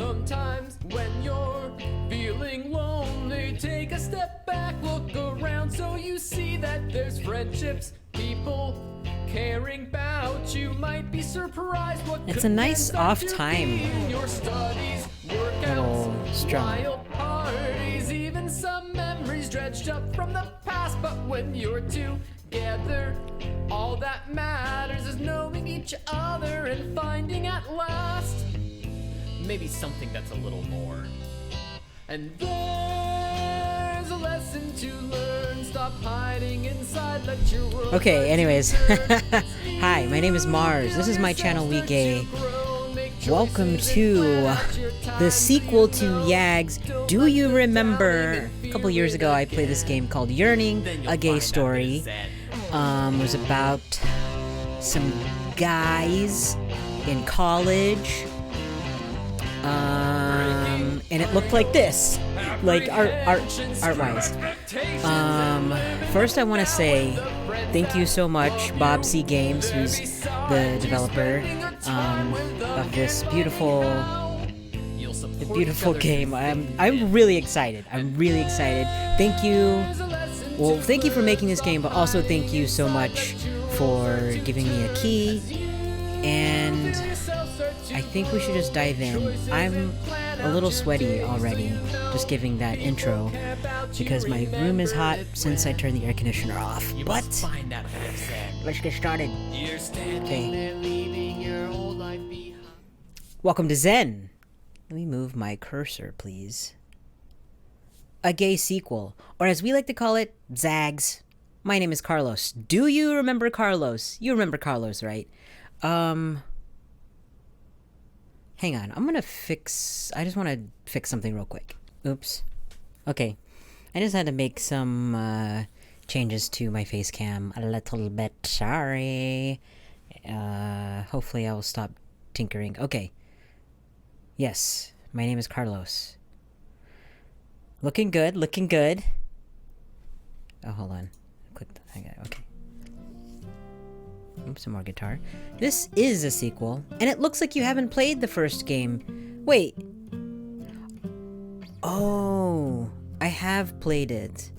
Sometimes when you're feeling lonely, take a step back, look around so you see that there's friendships, people caring about you. Might be surprised what it's a nice off time. Your studies, Little strum. wild parties, even some memories dredged up from the past. But when you're together, all that matters is knowing each other and finding at last maybe something that's a little more. And there's a lesson to learn. Stop hiding inside, let your world. Okay, anyways. Hi, my name is Mars. This is my channel, We Gay. Welcome to the sequel to Yags. Do you remember? A couple years ago, I played this game called Yearning, a gay story. It was about some guys in college. And it looked like this, like art-wise. First I want to say thank you so much, Bob C. Games, who's the developer of this beautiful game. I'm really excited. Thank you. Well, thank you for making this game, but also thank you so much for giving me a key. And I think we should just dive in. I'm a little sweaty already, just giving that intro, because my room is hot since I turned the air conditioner off. But let's get started. Okay. Welcome to Zen. Let me move my cursor, please. A gay sequel, or as we like to call it, Zags. My name is Carlos. Do you remember Carlos? You remember Carlos, right? Hang on, I just want to fix something real quick. Oops. Okay. I just had to make some changes to my face cam a little bit. Sorry. Hopefully I will stop tinkering. Okay. Yes, my name is Carlos. Looking good. Oh, hold on. Okay. Oops, some more guitar. This is a sequel, and it looks like you haven't played the first game. Wait. Oh, I have played it.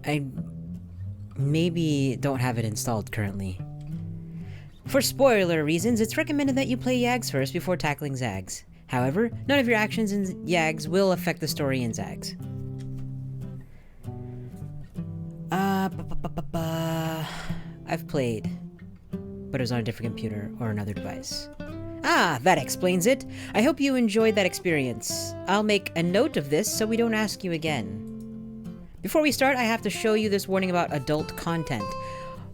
I maybe don't have it installed currently. For spoiler reasons, it's recommended that you play Yags first before tackling Zags. However, none of your actions in Yags will affect the story in Zags. I've played, but it was on a different computer or another device. Ah, that explains it. I hope you enjoyed that experience. I'll make a note of this so we don't ask you again. Before we start, I have to show you this warning about adult content.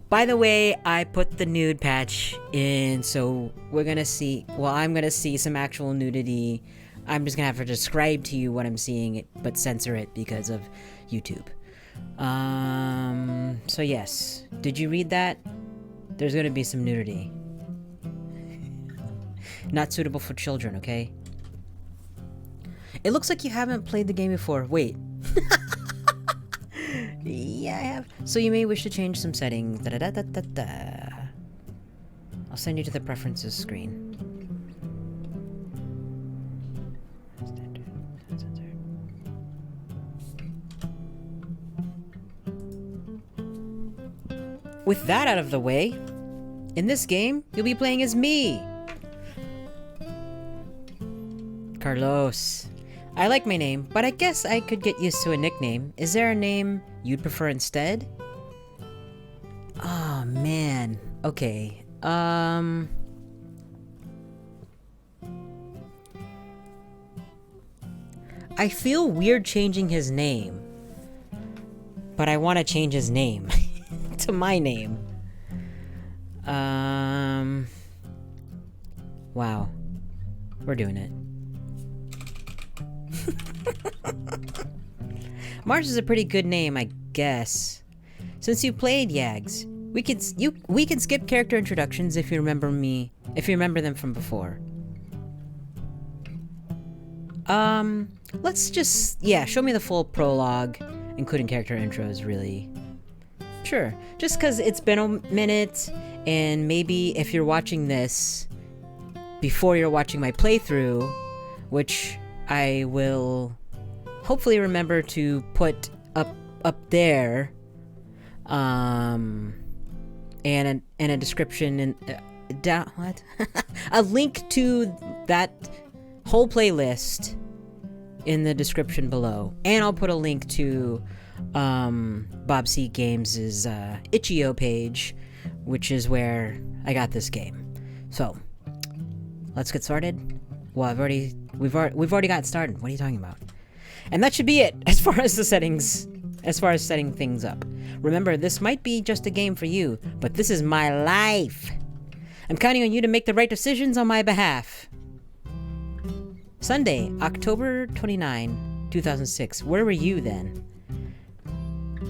By the way, I put the nude patch in, so I'm gonna see some actual nudity. I'm just gonna have to describe to you what I'm seeing, but censor it because of YouTube. So yes. Did you read that? There's gonna be some nudity. Not suitable for children, okay? It looks like you haven't played the game before. Wait. Yeah, I have. So you may wish to change some settings. I'll send you to the preferences screen. With that out of the way, in this game, you'll be playing as me, Carlos. I like my name, but I guess I could get used to a nickname. Is there a name you'd prefer instead? Oh, man. Okay. I feel weird changing his name, but I want to change his name to my name. Wow. We're doing it. Mars is a pretty good name, I guess. Since you played Yags, we can skip character introductions if you remember them from before. Let's just, show me the full prologue, including character intros, really. Sure, just because it's been a minute, and maybe if you're watching this before you're watching my playthrough, which I will hopefully remember to put up there, and a description and down what a link to that whole playlist in the description below, and I'll put a link to Bob C Games' itch.io page, which is where I got this game. So let's get started. Well, we've already got started. What are you talking about? And that should be it as far as the settings, as far as setting things up. Remember, this might be just a game for you, but this is my life. I'm counting on you to make the right decisions on my behalf. Sunday, October 29, 2006. Where were you then?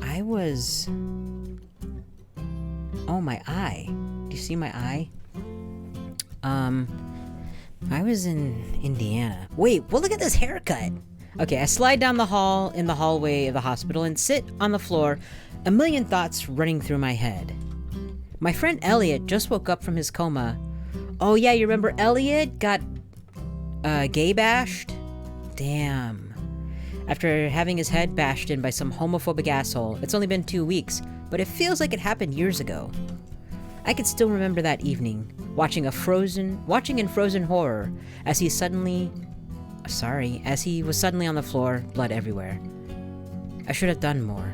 I was... Oh, my eye. Do you see my eye? I was in Indiana. Wait, well, look at this haircut. Okay, I slide down the hall in the hallway of the hospital and sit on the floor, a million thoughts running through my head. My friend Elliot just woke up from his coma. Oh yeah, you remember Elliot got gay bashed? Damn. After having his head bashed in by some homophobic asshole. It's only been 2 weeks, but it feels like it happened years ago. I could still remember that evening, watching in frozen horror as he was suddenly on the floor, blood everywhere. I should have done more.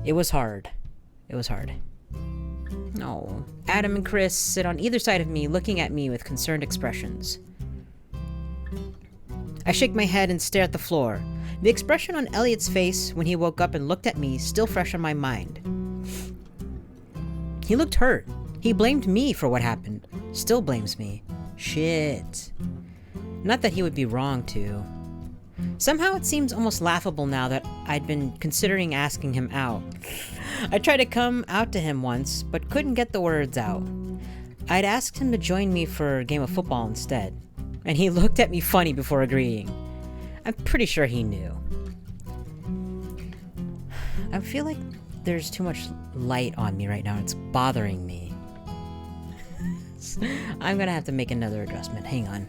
It was hard. No. Adam and Chris sit on either side of me, looking at me with concerned expressions. I shake my head and stare at the floor. The expression on Elliot's face when he woke up and looked at me still fresh on my mind. He looked hurt. He blamed me for what happened. Still blames me. Shit. Not that he would be wrong to. Somehow it seems almost laughable now that I'd been considering asking him out. I tried to come out to him once, but couldn't get the words out. I'd asked him to join me for a game of football instead, and he looked at me funny before agreeing. I'm pretty sure he knew. I feel like there's too much light on me right now. It's bothering me. I'm gonna have to make another adjustment. Hang on.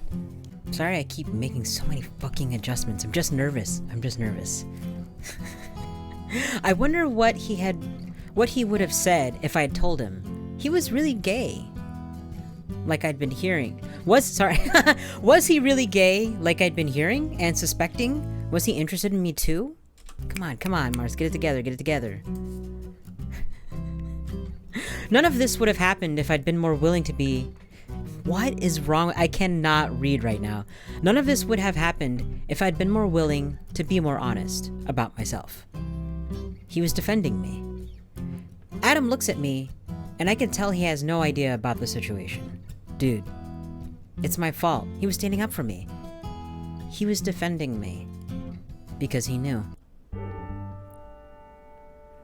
Sorry I keep making so many fucking adjustments. I'm just nervous. I wonder what he would have said if I had told him he was really gay. Like I'd been hearing. Was he really gay like I'd been hearing and suspecting? Was he interested in me too? Come on, Mars, get it together. None of this would have happened if I'd been more willing to be... What is wrong? I cannot read right now. None of this would have happened if I'd been more willing to be more honest about myself. He was defending me. Adam looks at me, and I can tell he has no idea about the situation. Dude, it's my fault. He was standing up for me. He was defending me. Because he knew.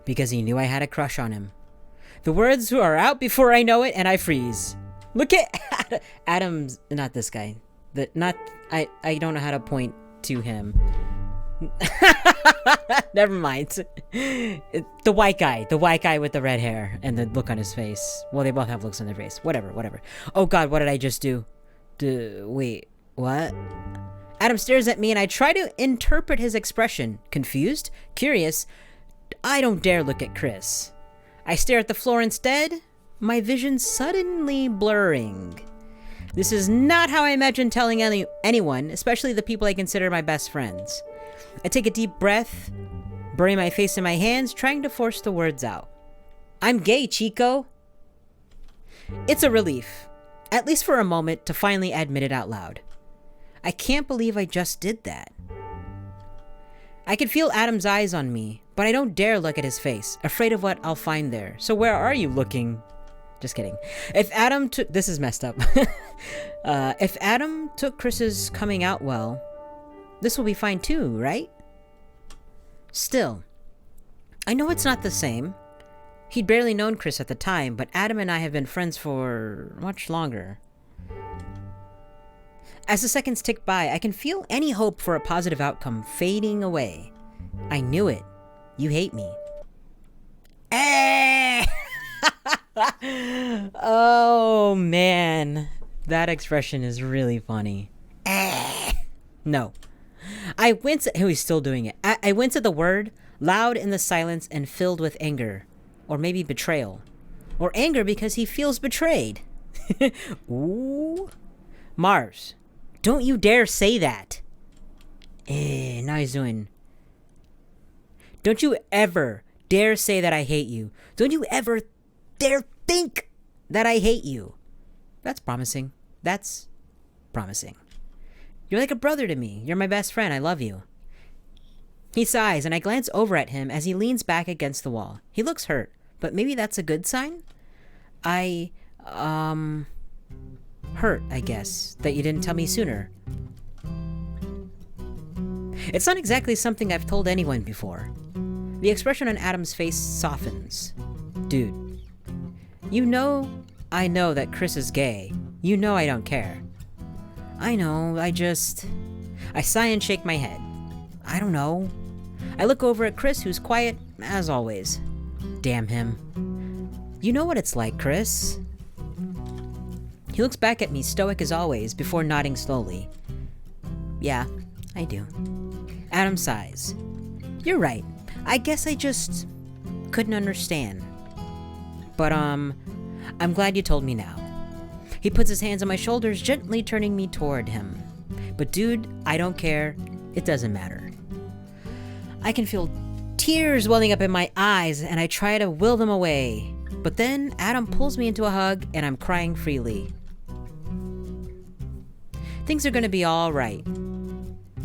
Because he knew I had a crush on him. The words are out before I know it, and I freeze. Look at Adam's, not this guy. I don't know how to point to him. Never mind. The white guy with the red hair and the look on his face. Well, they both have looks on their face. Whatever. Oh god, what did I just do? Wait, what? Adam stares at me and I try to interpret his expression. Confused? Curious? I don't dare look at Chris. I stare at the floor instead, my vision suddenly blurring. This is not how I imagine telling anyone, especially the people I consider my best friends. I take a deep breath, bury my face in my hands, trying to force the words out. I'm gay, Chico. It's a relief, at least for a moment, to finally admit it out loud. I can't believe I just did that. I can feel Adam's eyes on me, but I don't dare look at his face, afraid of what I'll find there. So where are you looking? Just kidding. If Adam took... This is messed up. If Adam took Chris's coming out well, this will be fine too, right? Still, I know it's not the same. He'd barely known Chris at the time, but Adam and I have been friends for much longer. As the seconds tick by, I can feel any hope for a positive outcome fading away. I knew it. You hate me. Oh, man. That expression is really funny. No. I wince at... Oh, he's still doing it. I wince at the word, loud in the silence and filled with anger. Or maybe betrayal. Or anger because he feels betrayed. Ooh. Mars, don't you dare say that. Now he's doing... Don't you ever dare say that I hate you. Don't you ever dare think that I hate you. That's promising. That's promising. You're like a brother to me. You're my best friend. I love you. He sighs, and I glance over at him as he leans back against the wall. He looks hurt, but maybe that's a good sign? Hurt, I guess, that you didn't tell me sooner. It's not exactly something I've told anyone before. The expression on Adam's face softens. Dude, you know I know that Chris is gay. You know I don't care. I know, I sigh and shake my head. I don't know. I look over at Chris, who's quiet, as always. Damn him. You know what it's like, Chris. He looks back at me, stoic as always, before nodding slowly. Yeah, I do. Adam sighs. You're right. I guess I just couldn't understand. But, I'm glad you told me now. He puts his hands on my shoulders, gently turning me toward him. But dude, I don't care. It doesn't matter. I can feel tears welling up in my eyes, and I try to will them away. But then Adam pulls me into a hug, and I'm crying freely. Things are gonna be all right.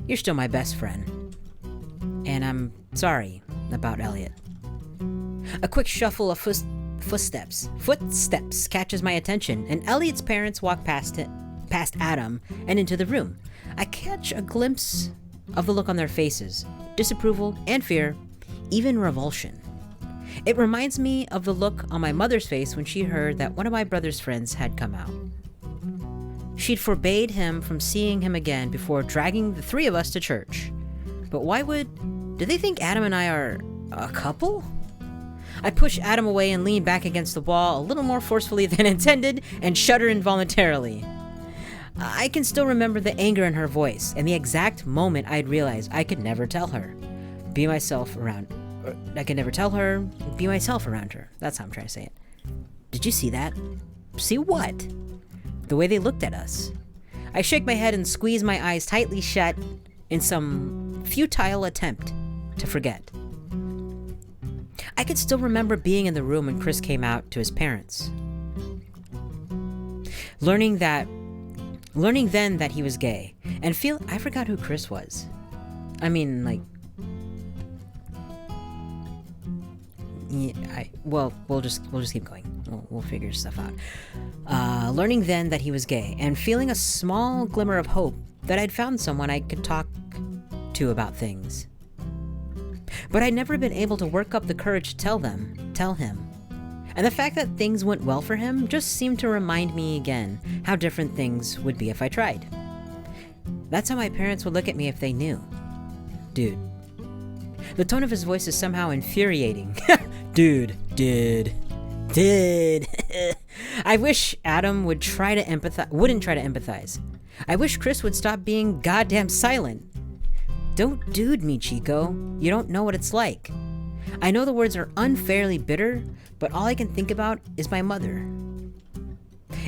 You're still my best friend. And I'm sorry about Elliot. A quick shuffle of footsteps catches my attention, and Elliot's parents walk past Adam and into the room. I catch a glimpse of the look on their faces, disapproval and fear, even revulsion. It reminds me of the look on my mother's face when she heard that one of my brother's friends had come out. She'd forbade him from seeing him again before dragging the three of us to church. But did they think Adam and I are a couple? I push Adam away and lean back against the wall a little more forcefully than intended and shudder involuntarily. I can still remember the anger in her voice and the exact moment I'd realized I could never tell her. I could never tell her, be myself around her. That's how I'm trying to say it. Did you see that? See what? The way they looked at us. I shake my head and squeeze my eyes tightly shut in some futile attempt to forget. I could still remember being in the room when Chris came out to his parents. Learning then that he was gay, and I forgot who Chris was. I mean, like, yeah, we'll just keep going. We'll figure stuff out. Learning then that he was gay, and feeling a small glimmer of hope that I'd found someone I could talk to about things. But I'd never been able to work up the courage to tell him. And the fact that things went well for him just seemed to remind me again how different things would be if I tried. That's how my parents would look at me if they knew. Dude. The tone of his voice is somehow infuriating. Dude. I wish Adam wouldn't try to empathize. I wish Chris would stop being goddamn silent. Don't dude me, Chico. You don't know what it's like. I know the words are unfairly bitter, but all I can think about is my mother.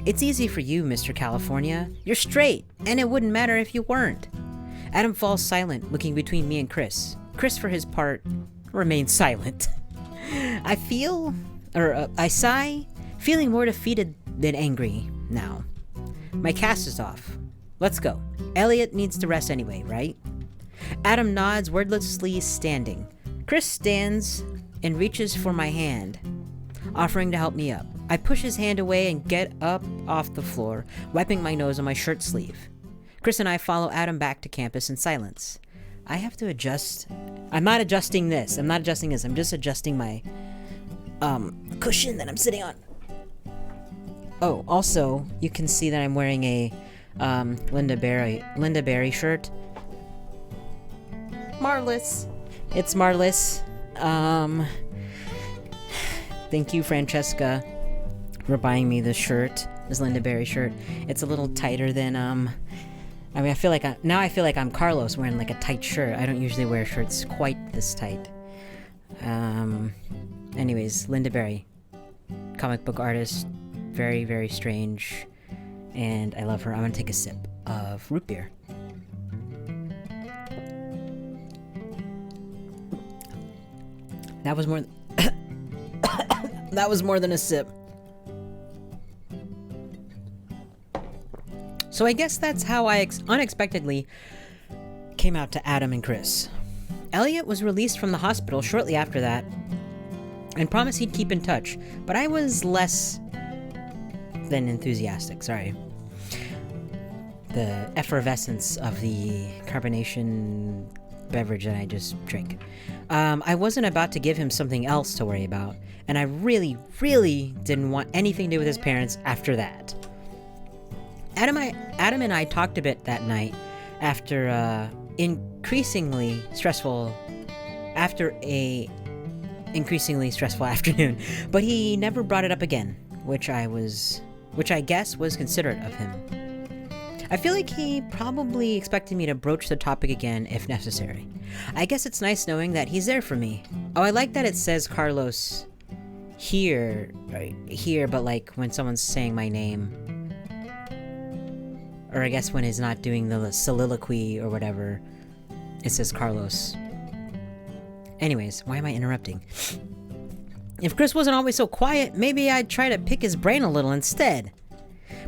It's easy for you, Mr. California. You're straight, and it wouldn't matter if you weren't. Adam falls silent, looking between me and Chris. Chris, for his part, remains silent. I sigh, feeling more defeated than angry now. My cast is off. Let's go. Elliot needs to rest anyway, right? Adam nods, wordlessly standing. Chris stands and reaches for my hand, offering to help me up. I push his hand away and get up off the floor, wiping my nose on my shirt sleeve. Chris and I follow Adam back to campus in silence. I have to adjust. I'm not adjusting this. I'm just adjusting my cushion that I'm sitting on. Oh, also, you can see that I'm wearing a Linda Berry shirt. Marvelous. It's marvelous. Thank you, Francesca, for buying me this shirt. this Linda Berry shirt. It's a little tighter than, I mean, I feel like I'm Carlos wearing like a tight shirt. I don't usually wear shirts quite this tight. Anyways, Linda Berry, comic book artist, very, very strange, and I love her. I'm gonna take a sip of root beer. That was more that was more than a sip. So I guess that's how I unexpectedly came out to Adam and Chris. Elliot was released from the hospital shortly after that and promised he'd keep in touch, but I was less than enthusiastic, sorry. The effervescence of the carbonation beverage that I just drank. I wasn't about to give him something else to worry about, and I really, really didn't want anything to do with his parents after that. Adam and I talked a bit that night after a increasingly stressful afternoon, but he never brought it up again, which I guess was considerate of him. I feel like he probably expected me to broach the topic again if necessary. I guess it's nice knowing that he's there for me. Oh, I like that it says Carlos here, but like when someone's saying my name, or I guess when he's not doing the soliloquy or whatever, it says Carlos. Anyways, why am I interrupting? If Chris wasn't always so quiet, maybe I'd try to pick his brain a little instead.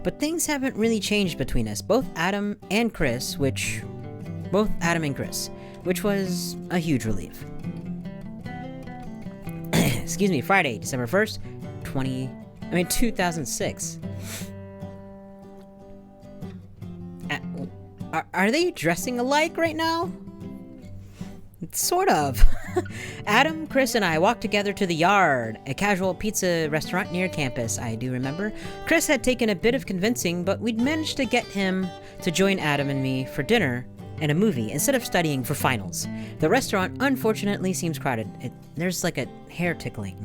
But things haven't really changed between us, both Adam and Chris, which was a huge relief. Excuse me, Friday, December 1st, 2006. Are they dressing alike right now? Sort of. Adam, Chris, and I walked together to the Yard, a casual pizza restaurant near campus, I do remember. Chris had taken a bit of convincing, but we'd managed to get him to join Adam and me for dinner and a movie instead of studying for finals. The restaurant, unfortunately, seems crowded. There's like a hair tickling.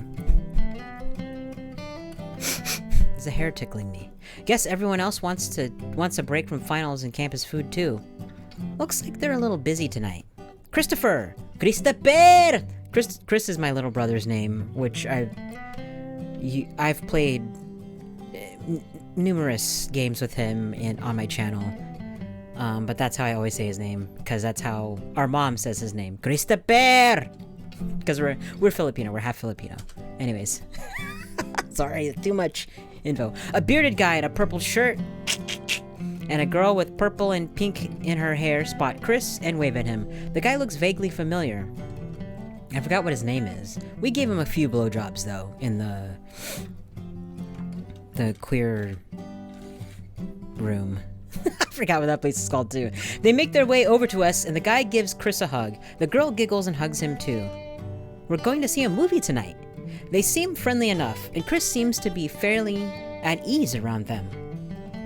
There's a hair tickling me. Guess everyone else wants a break from finals and campus food too. Looks like they're a little busy tonight. Christopher! Chris is my little brother's name, which I've played numerous games with him on my channel. But that's how I always say his name, because that's how our mom says his name. Christopher! Because we're Filipino, we're half Filipino. Anyways. Sorry, too much info. A bearded guy in a purple shirt and a girl with purple and pink in her hair spot Chris and wave at him. The guy looks vaguely familiar. I forgot what his name is. We gave him a few blowjobs, though, in the queer room. I forgot what that place is called, too. They make their way over to us, and the guy gives Chris a hug. The girl giggles and hugs him, too. We're going to see a movie tonight. They seem friendly enough, and Chris seems to be fairly at ease around them.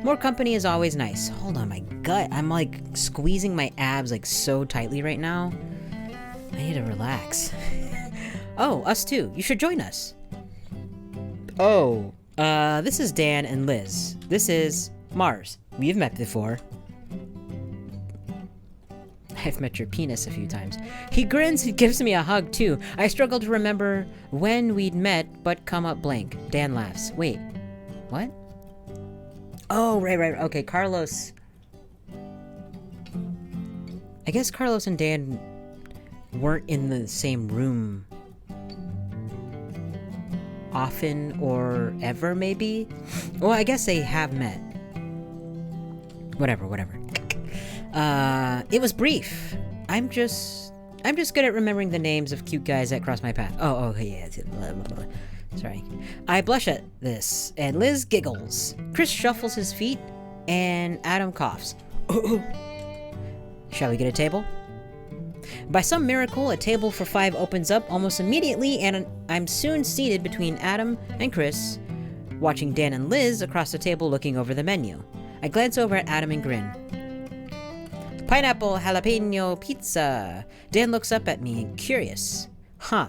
More company is always nice. Hold on, my gut. I'm like squeezing my abs like so tightly right now. I need to relax. Oh, us too. You should join us. Oh, this is Dan and Liz. This is Mars. We've met before. I've met your penis a few times. He grins and gives me a hug too. I struggle to remember when we'd met, but come up blank. Dan laughs. Wait, what? Oh, right. Okay, Carlos. I guess Carlos and Dan weren't in the same room often or ever, maybe? Well, I guess they have met. Whatever. It was brief. I'm just good at remembering the names of cute guys that cross my path. Oh, yeah. Blah, blah, blah. Sorry. I blush at this, and Liz giggles. Chris shuffles his feet, and Adam coughs. Shall we get a table? By some miracle, a table for 5 opens up almost immediately, and I'm soon seated between Adam and Chris, watching Dan and Liz across the table looking over the menu. I glance over at Adam and grin. Pineapple jalapeno pizza. Dan looks up at me, curious. Huh.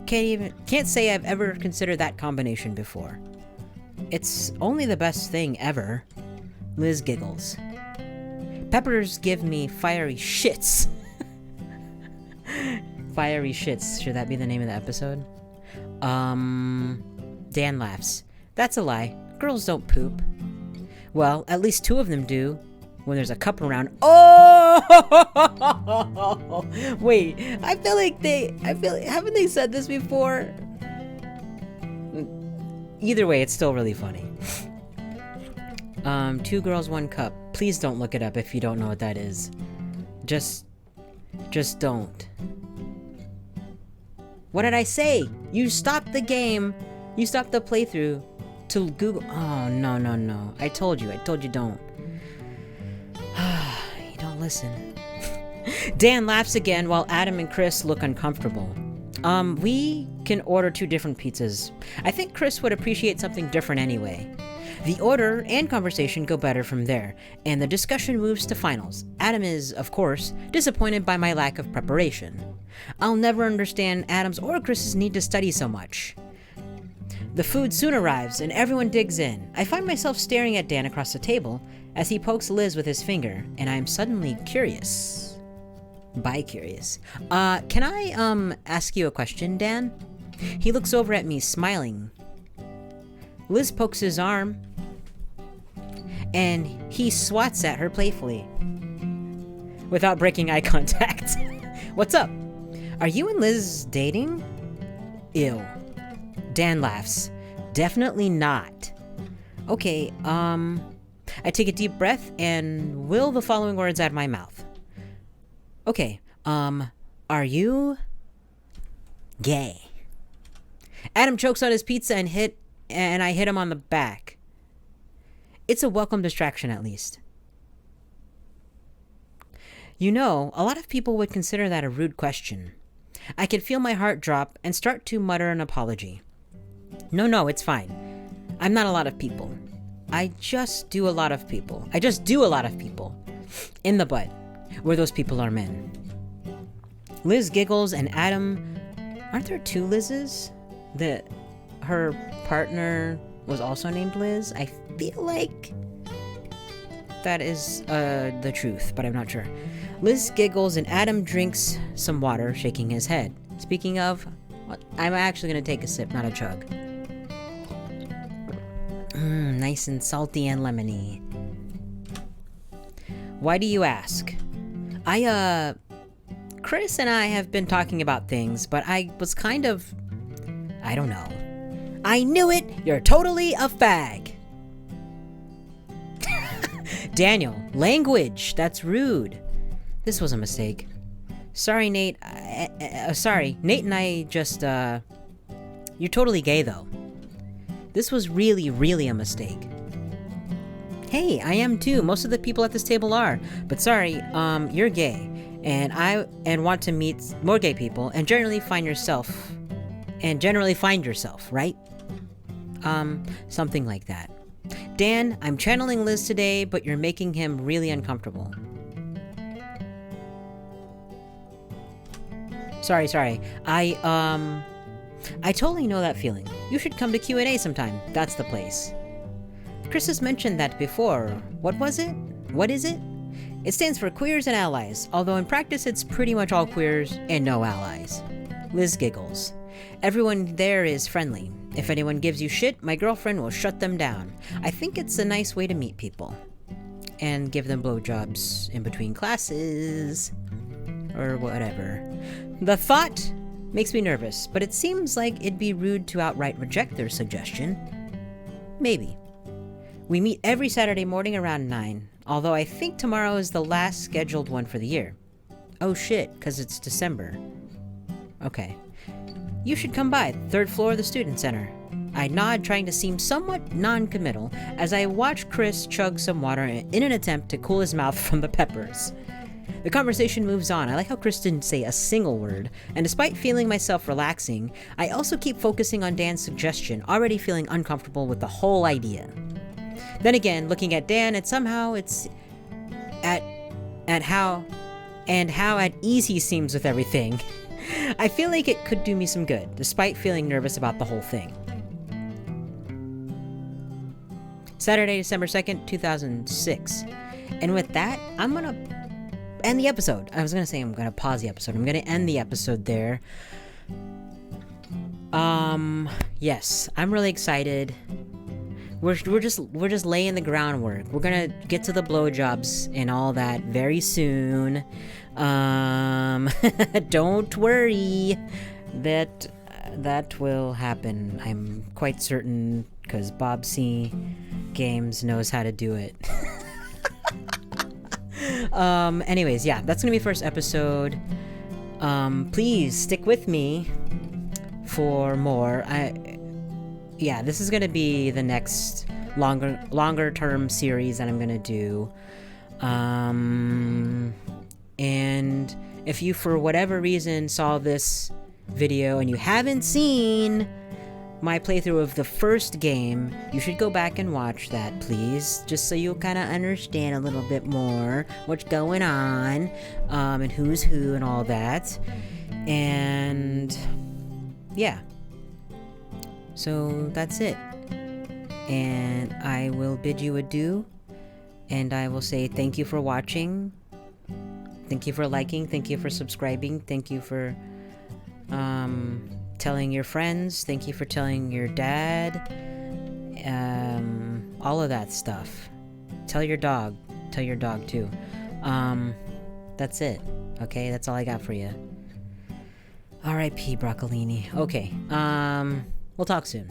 Can't say I've ever considered that combination before. It's only the best thing ever. Liz giggles. Peppers give me fiery shits. Fiery shits. Should that be the name of the episode? Dan laughs. That's a lie. Girls don't poop. Well, at least 2 of them do. When there's a cup around. Oh! Wait, I feel like haven't they said this before? Either way, it's still really funny. 2 girls, 1 cup. Please don't look it up if you don't know what that is. Just don't. What did I say? You stopped the game. You stopped the playthrough to Google. Oh, no. I told you don't. You don't listen. Dan laughs again while Adam and Chris look uncomfortable. We can order 2 different pizzas. I think Chris would appreciate something different anyway. The order and conversation go better from there, and the discussion moves to finals. Adam is, of course, disappointed by my lack of preparation. I'll never understand Adam's or Chris's need to study so much. The food soon arrives, and everyone digs in. I find myself staring at Dan across the table as he pokes Liz with his finger, and I am suddenly curious. Bi-curious. Can I, ask you a question, Dan? He looks over at me, smiling. Liz pokes his arm, and he swats at her playfully, without breaking eye contact. What's up? Are you and Liz dating? Ew. Dan laughs. Definitely not. Okay, I take a deep breath and will the following words out of my mouth. Okay, are you gay? Adam chokes on his pizza and I hit him on the back. It's a welcome distraction, at least. You know, a lot of people would consider that a rude question. I could feel my heart drop and start to mutter an apology. No, it's fine. I'm not a lot of people. I just do a lot of people. In the butt, where those people are men. Liz giggles and Adam... Aren't there 2 Liz's? Her partner was also named Liz? I feel like that is the truth, but I'm not sure. Liz giggles and Adam drinks some water, shaking his head. Speaking of, I'm actually going to take a sip, not a chug. Nice and salty and lemony. Why do you ask? Chris and I have been talking about things, but I was kind of... I don't know. I knew it! You're totally a fag! Daniel, language! That's rude. This was a mistake. Sorry, Nate. Sorry, Nate and I just, You're totally gay, though. This was really a mistake. Hey, I am too. Most of the people at this table are. But sorry, you're gay. And want to meet more gay people and generally find yourself, right? Something like that. Dan, I'm channeling Liz today, but you're making him really uncomfortable. Sorry. I totally know that feeling. You should come to Q&A sometime. That's the place. Chris has mentioned that before. What was it? What is it? It stands for Queers and Allies, although in practice it's pretty much all queers and no allies. Liz giggles. Everyone there is friendly. If anyone gives you shit, my girlfriend will shut them down. I think it's a nice way to meet people. And give them blowjobs in between classes. Or whatever. The thought makes me nervous, but it seems like it'd be rude to outright reject their suggestion. Maybe. We meet every Saturday morning around 9, although I think tomorrow is the last scheduled one for the year. Oh shit, 'cause it's December. Okay. You should come by, 3rd floor of the Student Center. I nod, trying to seem somewhat non-committal, as I watch Chris chug some water in an attempt to cool his mouth from the peppers. The conversation moves on. I like how Chris didn't say a single word, and despite feeling myself relaxing, I also keep focusing on Dan's suggestion, already feeling uncomfortable with the whole idea. Then again, looking at Dan, and somehow it's at how at ease he seems with everything. I feel like it could do me some good, despite feeling nervous about the whole thing. Saturday, December 2nd, 2006. And with that, I'm gonna end the episode. I was gonna say I'm gonna pause the episode. I'm gonna end the episode there. Yes, I'm really excited. We're just laying the groundwork. We're gonna get to the blowjobs and all that very soon. Don't worry. That will happen. I'm quite certain, because Bob C. Games knows how to do it. Anyways, yeah, that's gonna be first episode. Please stick with me for more. Yeah, this is gonna be the next longer term series that I'm gonna do. And if you for whatever reason saw this video and you haven't seen my playthrough of the first game, you should go back and watch that, please, just so you'll kind of understand a little bit more what's going on, and who's who and all that. And yeah, so that's it, and I will bid you adieu, and I will say thank you for watching, thank you for liking, thank you for subscribing, thank you for telling your friends, thank you for telling your dad, all of that stuff. Tell your dog too. That's it. Okay, that's all I got for you. R.I.P. Broccolini. Okay, we'll talk soon.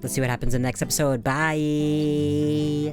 Let's see what happens in the next episode. Bye.